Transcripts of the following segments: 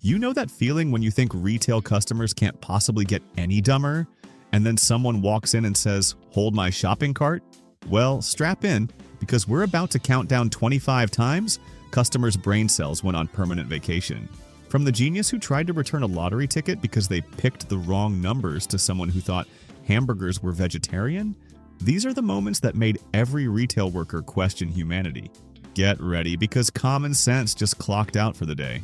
You know that feeling when you think retail customers can't possibly get any dumber, and then someone walks in and says, "Hold my shopping cart"? Well, strap in, because we're about to count down 25 times customers' brain cells went on permanent vacation. From the genius who tried to return a lottery ticket because they picked the wrong numbers to someone who thought hamburgers were vegetarian, these are the moments that made every retail worker question humanity. Get ready, because common sense just clocked out for the day.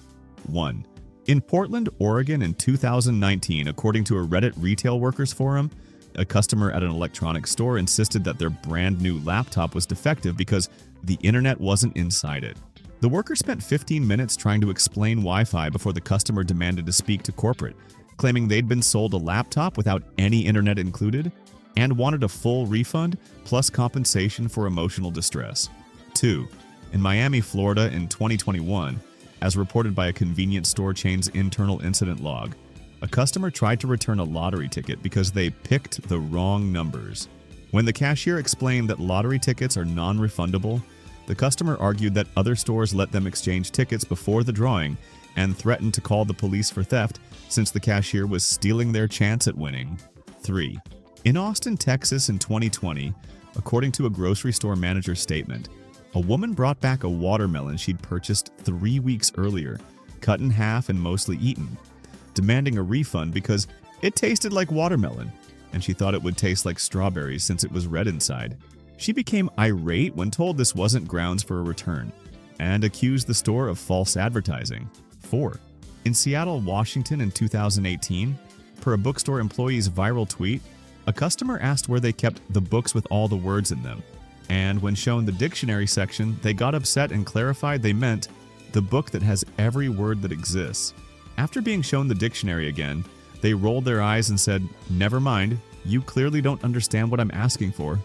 1. In Portland, Oregon in 2019, according to a Reddit retail workers forum, a customer at an electronics store insisted that their brand new laptop was defective because the internet wasn't inside it. The worker spent 15 minutes trying to explain Wi-Fi before the customer demanded to speak to corporate, claiming they'd been sold a laptop without any internet included and wanted a full refund plus compensation for emotional distress. 2. In Miami, Florida in 2021, as reported by a convenience store chain's internal incident log, a customer tried to return a lottery ticket because they picked the wrong numbers. When the cashier explained that lottery tickets are non-refundable, the customer argued that other stores let them exchange tickets before the drawing and threatened to call the police for theft since the cashier was stealing their chance at winning. 3. In Austin, Texas in 2020, according to a grocery store manager's statement, a woman brought back a watermelon she'd purchased 3 weeks earlier, cut in half and mostly eaten, demanding a refund because it tasted like watermelon, and she thought it would taste like strawberries since it was red inside. She became irate when told this wasn't grounds for a return, and accused the store of false advertising. 4. In Seattle, Washington in 2018, per a bookstore employee's viral tweet, a customer asked where they kept the books with all the words in them, and when shown the dictionary section, they got upset and clarified they meant the book that has every word that exists. After being shown the dictionary again, they rolled their eyes and said, "Never mind, you clearly don't understand what I'm asking for,"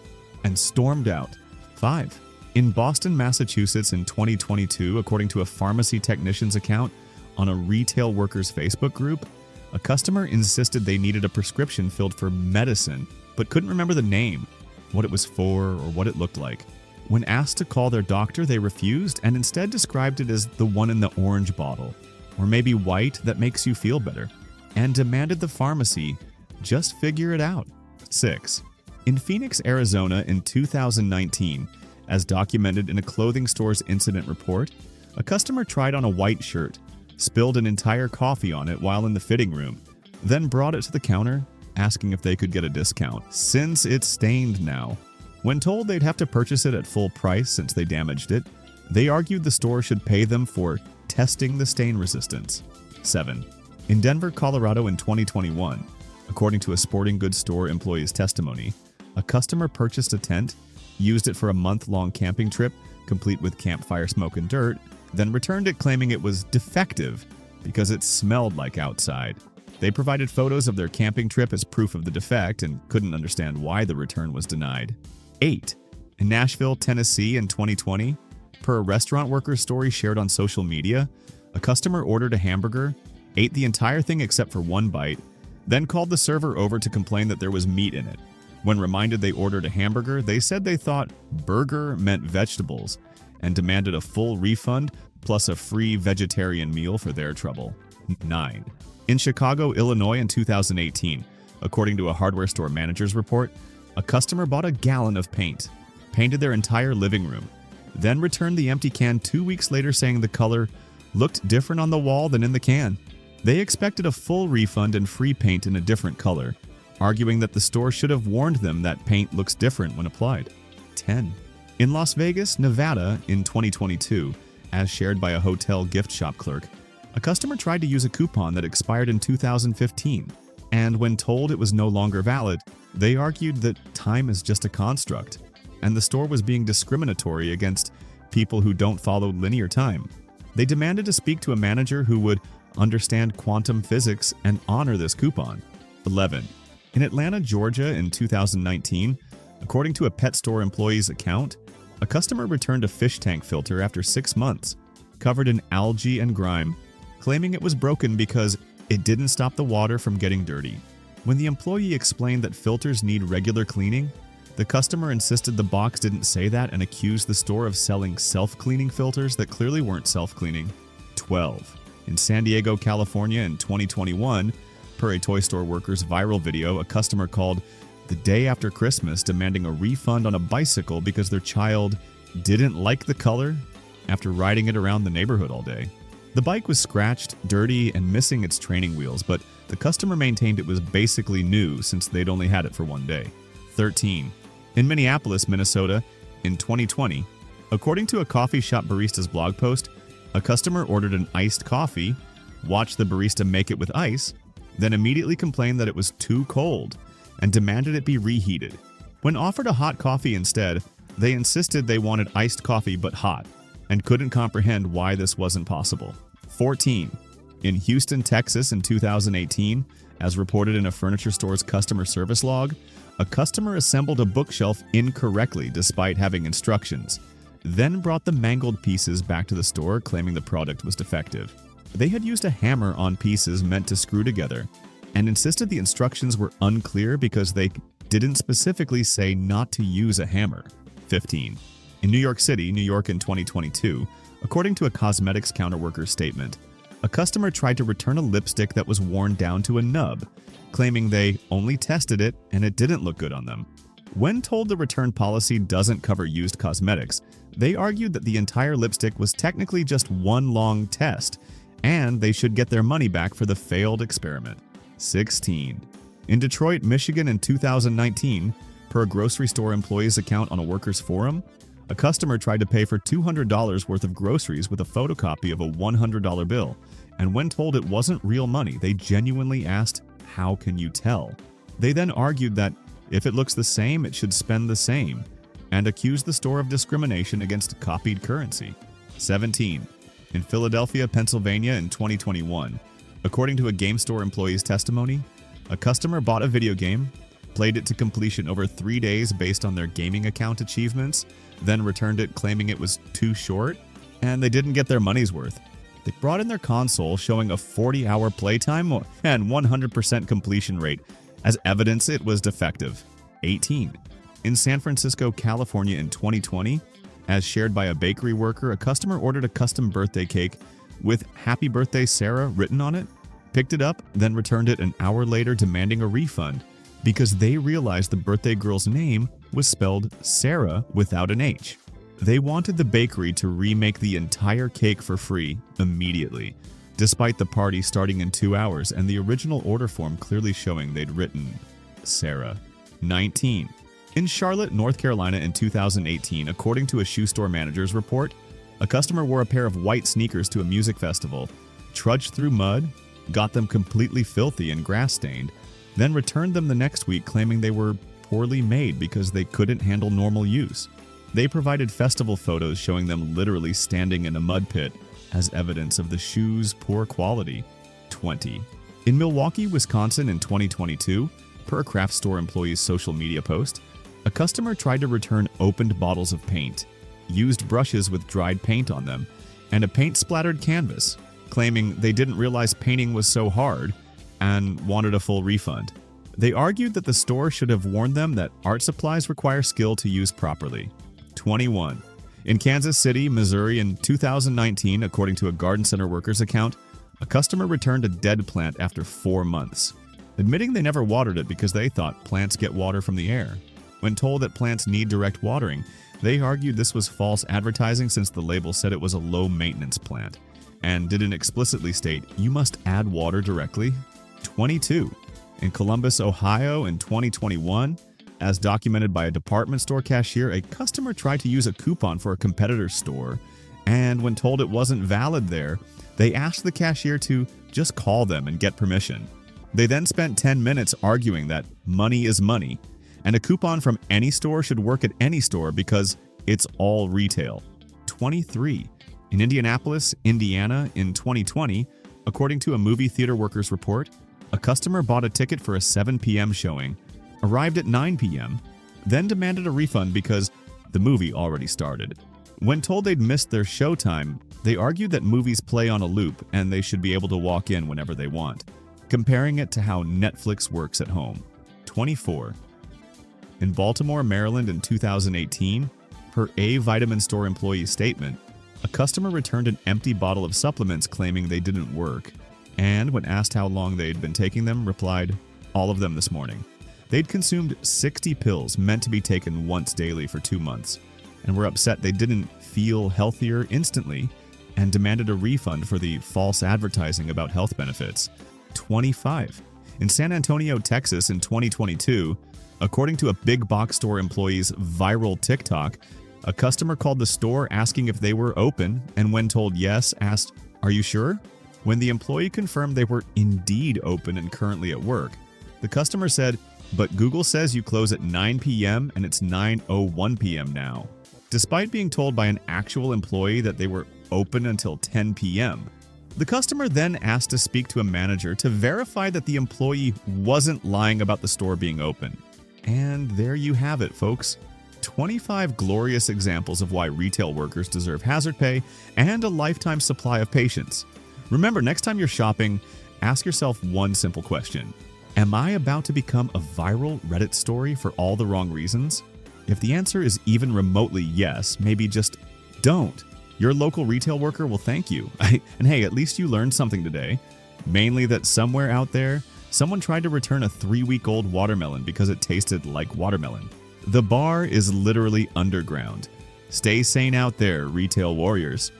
and stormed out. 5. In Boston, Massachusetts in 2022, according to a pharmacy technician's account on a retail workers Facebook group, a customer insisted they needed a prescription filled for medicine, but couldn't remember the name, what it was for, or what it looked like. When asked to call their doctor, they refused and instead described it as the one in the orange bottle, or maybe white that makes you feel better, and demanded the pharmacy just figure it out. 6. In Phoenix, Arizona in 2019, as documented in a clothing store's incident report, a customer tried on a white shirt, spilled an entire coffee on it while in the fitting room, then brought it to the counter, asking if they could get a discount, since it's stained now. When told they'd have to purchase it at full price since they damaged it, they argued the store should pay them for testing the stain resistance. 7. In Denver, Colorado in 2021, according to a sporting goods store employee's testimony, a customer purchased a tent, used it for a month-long camping trip, complete with campfire smoke and dirt, then returned it claiming it was defective because it smelled like outside. They provided photos of their camping trip as proof of the defect and couldn't understand why the return was denied. 8. In Nashville, Tennessee in 2020, per a restaurant worker's story shared on social media, a customer ordered a hamburger, ate the entire thing except for one bite, then called the server over to complain that there was meat in it. When reminded they ordered a hamburger, they said they thought burger meant vegetables and demanded a full refund plus a free vegetarian meal for their trouble. 9. In Chicago, Illinois in 2018, according to a hardware store manager's report, a customer bought a gallon of paint, painted their entire living room, then returned the empty can 2 weeks later saying the color looked different on the wall than in the can. They expected a full refund and free paint in a different color, arguing that the store should have warned them that paint looks different when applied. 10. In Las Vegas, Nevada in 2022, as shared by a hotel gift shop clerk, a customer tried to use a coupon that expired in 2015, and when told it was no longer valid, they argued that time is just a construct, and the store was being discriminatory against people who don't follow linear time. They demanded to speak to a manager who would understand quantum physics and honor this coupon. 11. In Atlanta, Georgia in 2019, according to a pet store employee's account, a customer returned a fish tank filter after 6 months, covered in algae and grime, claiming it was broken because it didn't stop the water from getting dirty. When the employee explained that filters need regular cleaning, the customer insisted the box didn't say that and accused the store of selling self-cleaning filters that clearly weren't self-cleaning. 12. In San Diego, California in 2021, per a toy store worker's viral video, a customer called the day after Christmas demanding a refund on a bicycle because their child didn't like the color after riding it around the neighborhood all day. The bike was scratched, dirty, and missing its training wheels, but the customer maintained it was basically new since they'd only had it for one day. 13. In Minneapolis, Minnesota, in 2020, according to a coffee shop barista's blog post, a customer ordered an iced coffee, watched the barista make it with ice, then immediately complained that it was too cold and demanded it be reheated. When offered a hot coffee instead, they insisted they wanted iced coffee but hot and couldn't comprehend why this wasn't possible. 14. In Houston, Texas in 2018, as reported in a furniture store's customer service log, a customer assembled a bookshelf incorrectly despite having instructions, then brought the mangled pieces back to the store claiming the product was defective. They had used a hammer on pieces meant to screw together and insisted the instructions were unclear because they didn't specifically say not to use a hammer. 15. In New York City, New York in 2022, according to a cosmetics counterworker's statement, a customer tried to return a lipstick that was worn down to a nub, claiming they only tested it and it didn't look good on them. When told the return policy doesn't cover used cosmetics, they argued that the entire lipstick was technically just one long test, and they should get their money back for the failed experiment. 16. In Detroit, Michigan in 2019, per a grocery store employee's account on a workers' forum, a customer tried to pay for $200 worth of groceries with a photocopy of a $100 bill, and when told it wasn't real money, they genuinely asked, "How can you tell?" They then argued that if it looks the same, it should spend the same, and accused the store of discrimination against copied currency. 17. In Philadelphia, Pennsylvania in 2021, according to a game store employee's testimony, a customer bought a video game, played it to completion over 3 days based on their gaming account achievements, then returned it claiming it was too short, and they didn't get their money's worth. They brought in their console showing a 40-hour playtime and 100% completion rate as evidence it was defective. 18. In San Francisco, California in 2020, as shared by a bakery worker, a customer ordered a custom birthday cake with "Happy Birthday Sarah" written on it, picked it up, then returned it an hour later demanding a refund because they realized the birthday girl's name was spelled Sarah without an H. They wanted the bakery to remake the entire cake for free immediately, despite the party starting in 2 hours and the original order form clearly showing they'd written Sarah. 19. In Charlotte, North Carolina in 2018, according to a shoe store manager's report, a customer wore a pair of white sneakers to a music festival, trudged through mud, got them completely filthy and grass-stained, then returned them the next week claiming they were poorly made because they couldn't handle normal use. They provided festival photos showing them literally standing in a mud pit as evidence of the shoes' poor quality. 20. In Milwaukee, Wisconsin in 2022, per a craft store employee's social media post, a customer tried to return opened bottles of paint, used brushes with dried paint on them, and a paint-splattered canvas, claiming they didn't realize painting was so hard and wanted a full refund. They argued that the store should have warned them that art supplies require skill to use properly. 21. In Kansas City, Missouri in 2019, according to a garden center worker's account, a customer returned a dead plant after 4 months, admitting they never watered it because they thought plants get water from the air. When told that plants need direct watering, they argued this was false advertising since the label said it was a low-maintenance plant, and didn't explicitly state, "You must add water directly." 22. In Columbus, Ohio in 2021, as documented by a department store cashier, a customer tried to use a coupon for a competitor's store, and when told it wasn't valid there, they asked the cashier to just call them and get permission. They then spent 10 minutes arguing that money is money, and a coupon from any store should work at any store because it's all retail. 23. In Indianapolis, Indiana in 2020, according to a movie theater worker's report, a customer bought a ticket for a 7 p.m. showing, arrived at 9 p.m., then demanded a refund because the movie already started. When told they'd missed their showtime, they argued that movies play on a loop and they should be able to walk in whenever they want, comparing it to how Netflix works at home. 24. In Baltimore, Maryland in 2018, per a vitamin store employee's statement, A customer returned an empty bottle of supplements claiming they didn't work, and when asked how long they'd been taking them, replied, "All of them this morning." They'd consumed 60 pills meant to be taken once daily for 2 months, and were upset they didn't feel healthier instantly and demanded a refund for the false advertising about health benefits. 25. In San Antonio, Texas in 2022, according to a big box store employee's viral TikTok, a customer called the store asking if they were open, and when told yes, asked, "Are you sure?" When the employee confirmed they were indeed open and currently at work, the customer said, "But Google says you close at 9 p.m. and it's 9:01 p.m. now." Despite being told by an actual employee that they were open until 10 p.m., the customer then asked to speak to a manager to verify that the employee wasn't lying about the store being open. And there you have it, folks. 25 glorious examples of why retail workers deserve hazard pay and a lifetime supply of patience. Remember, next time you're shopping, ask yourself one simple question. Am I about to become a viral Reddit story for all the wrong reasons? If the answer is even remotely yes, maybe just don't. Your local retail worker will thank you. And hey, at least you learned something today. Mainly that somewhere out there, someone tried to return a 3-week-old watermelon because it tasted like watermelon. The bar is literally underground. Stay sane out there, retail warriors.